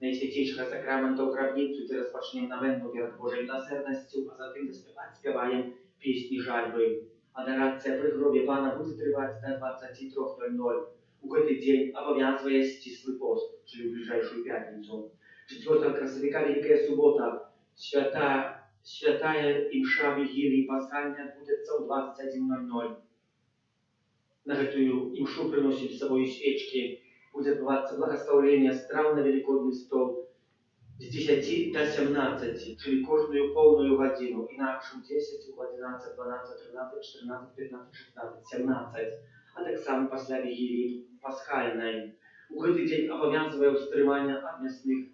Najświętszego Sakramentu w grobnicy, gdzie rozpoczniemy nawędu przed Bożej miłosiernością, a zatem zaśpiewają pieśni żalby. Adoracja przy grobie Pana będzie trwać do 23:00. U ten dzień obowiązuje ścisły post, czyli w bliższą piątnicę. 4 красовика, Wielka Sobota, Świętая Msza Wigilii Paschalnej odbędzie o 21:00. Na tę mszę przynosi z sobą świeczki. Будет odbywać благословление страв на Великодный стол z 10 do 17, czyli każdą pełną godzinę, inaczej 10, 11, 12, 13, 14, 15, 16, 17, a tak samo после Wigilii Paschalnej. U ten dzień obowiązuje wstrzymanie od mięsnych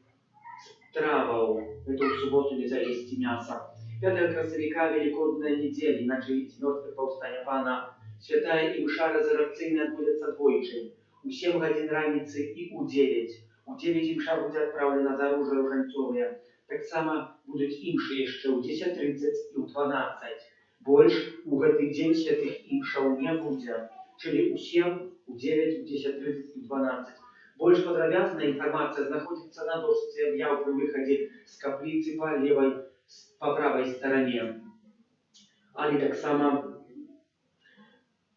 strawów, to w sobotę nie jeść mięsa. 5 красовика Великодной недели, inaczej z mертwych powstania Pana, Świętая Msza Resurrekcyjna odbędzie dwójczy. У 7 годин раніцы і у 9. У 9 імша будзе адпраўлена за ружа ружанцовыя. Таксама будуць імшы яшчэ ў 10:30 і ў 12. Больше в этот день святых имшаў не будет, czyli у 7, у 9, у 10:30 и 12. Больше подробная информация находится на дошке объяв при выходе с каплицы по правой стороне. Але так само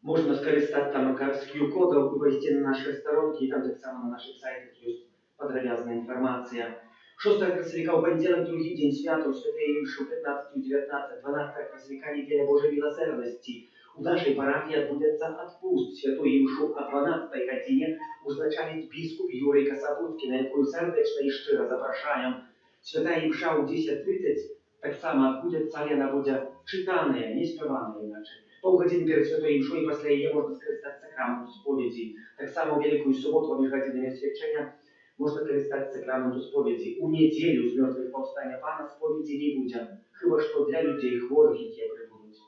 можно скористаться там с QR-кодом и войти на наши сторонки, и там так само на наших сайтах есть подробная информация. 6 красовика в понедельник, другий день свята, у святей имши 15, 19, 12 красовика неделя Божьей милосердности. У нашей парафии отбудется отпуст святой имшу о 12 године узначалить бискуп Юрий Кособудский, на якую сердечно и щиро запрошаем. Святая имша у 10:30 так само отбудется, але она будет читанная, не спеванная иначе. Полгодины перед святой имшой и после ее можно скористаться сакраменту споведи. Так само в Великую субботу между годинами священия можно користаться сакраменту споведи. У неделю з мертвых повстання Пана споведи не будет, хіба що для людей хворих, які прибудуть.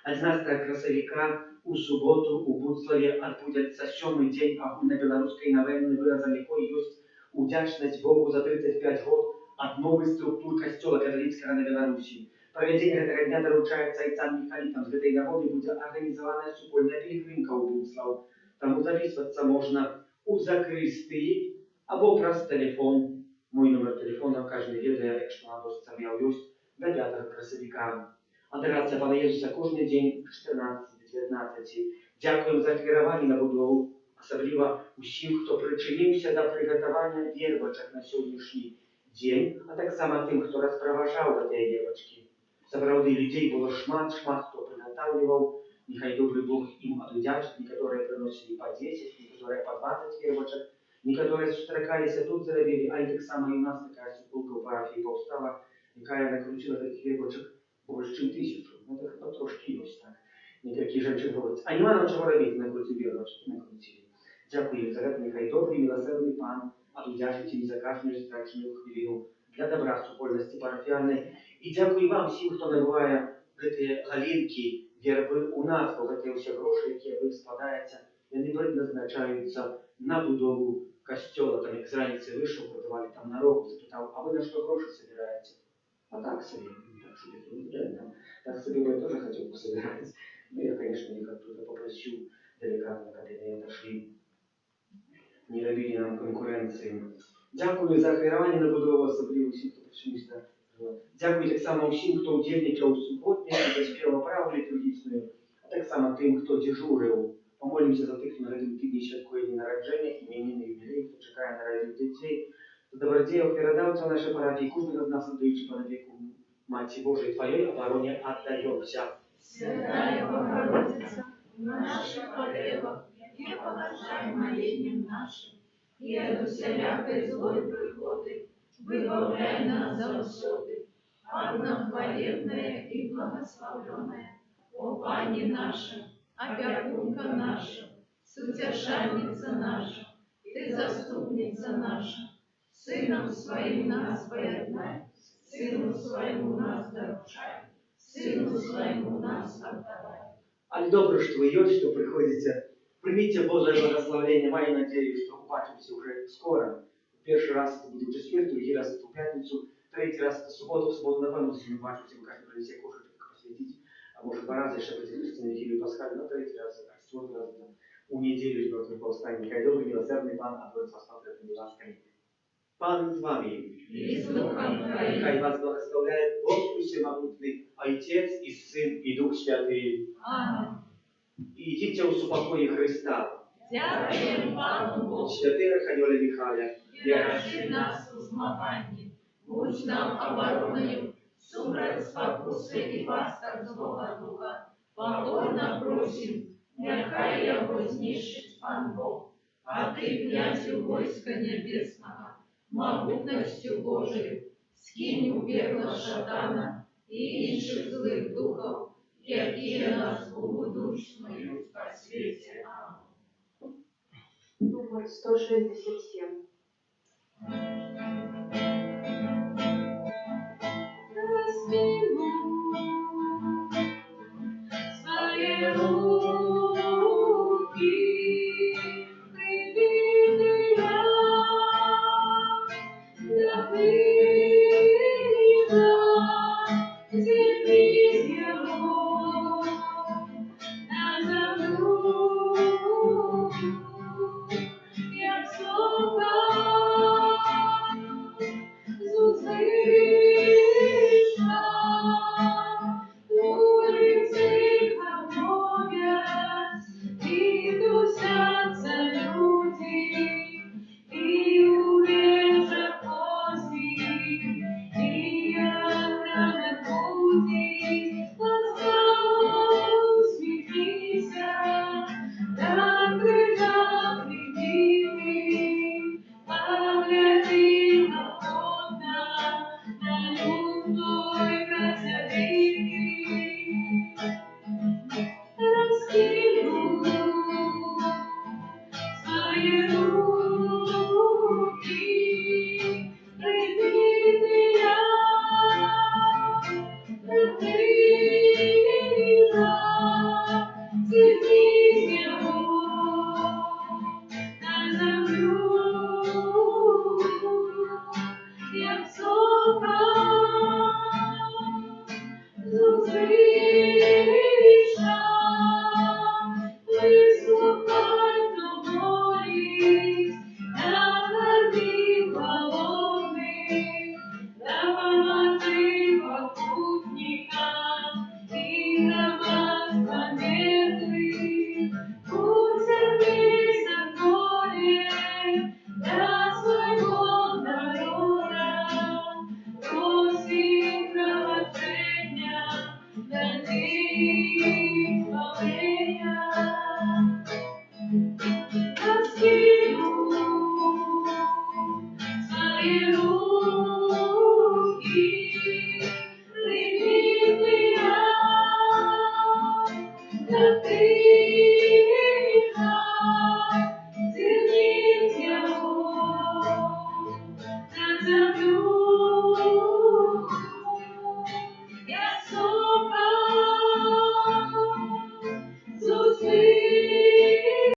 11 красовика у суботу у Буцлаве отбудется 7-й день агульнобеларускай навенны, выразом якой есть удячность Богу за 35 год от новой структур костела католицкого на Беларуси. Проведение этого дня доручается отцам Михалитам. С этой нагоды будет организована супольная пилигримка у Буцлав. Там записываться можно у закрыстии або праз телефон. Мой номер телефона каждый ведает, что на досце есть до 5 красовика. Адорація Пана Єсуса кожен день в 14-19. Дякуємо за керування на будову, особливо усім, хто причинився до приготування вірвачок на сьогоднішній день, а так само тим, хто розпроважав ці вірвачки. Справді, людей було шмат, хто приготовлював. Нехай добрий Бог їм одвдячить, некоторые приносили по 10, некоторые по 20 вірвачок, некоторые зустракалися тут заробили, а й так само і у нас така супулка в парафії повстала, яка накрутила таких вірвачок больше, чем 1000. Ну, так трошки есть, так. Некоторые женщины говорят, а нема нам чого робити, накрутили вірвачки, накрутили. Дякую за це, нехай добрий, милосердний Пан одвдячить їм за кожну страшну хвилину для добра супольності парафіальної. І дякую вам всім, хто набуває ці галинки, вірби у нас, бо ці всі гроші, які ви складаєте, вони предназначаються на будову костела. Там, як з раниці вийшов, продавали там на рогу, запитав, а ви на що гроші збираєте? А так себе. Так себе я тоже хотел пособирать. Но я, конечно, их оттуда попросил деликатно, когда они отошли. Не робили нам конкуренции. Дякую за хвилювання на будову, особливо всім, хто причинився. Дякую так само всім, хто удільничав у суботниці, за співу праву літургічну, а так само тим, хто дежурив. Помолимося за тих, хто на рядом тижні святкує дні народження, іменини, юбілей, хто чекає на радіо дітей. За добродіїв передавця в нашій парафії, кожного з нас віддаючи по віку Маті Божией Твоей обороне отдаемся. Святая Богородица, в наших потребах не положай молением нашим, и от усялякой злой приходы выбавляй нас завсёды. Однохвалебная и благословленная, о Пани наша, опекунка наша, сутешальница наша, Ты заступница наша, Сыном Своим нас поеднай, Сыну Своему нас доручай, Сыну Своему нас отдавай. Але добре, що ви є, що приходите. Прийміть Боже благословення. Маю надію, що побачимося вже скоро. Перший раз це буде в четвер, другий раз це в п'ятницю, третій раз це в суботу. В суботу, напевно, ми бачимося, ви кожен принесе кошечок посвятить. А може два рази ще буде Христина неділю Пасхаль, на третій раз, а четвертий раз у неділю з мертвих повстань. Нехай добрий, милосердний Пан, а Творець вас патріотний ласкає. Пан з вами. И с Духом Твоим. Нехай вас благословляет Бог Всемогутный, Отец и Сын и Дух Святый. Аминь. И идите у супокоя Христа. Дякуємо Пану Богу, Святый Архангеле Михаля, і раши нас у змаганні. Будь нам обороною, супроть спокуси і пастор злого духа. Покорно просим, нехай його знищить Пан Бог. А ти, князю войска небесного, могутностью Божию, скинь у пекла шатана и інших злых духов, які нас будучною по свете. Номер 167. Свои руки приведи я, да придя земли его. Зійди з нього на землю, як сока зустріча, вислухай до болі, наверни голодних, допоможи покутникам і громадства мертвих, уцепись за поле для свого народа, просить пробачення, для них спалення. Раскину свои руки, прими меня, да ты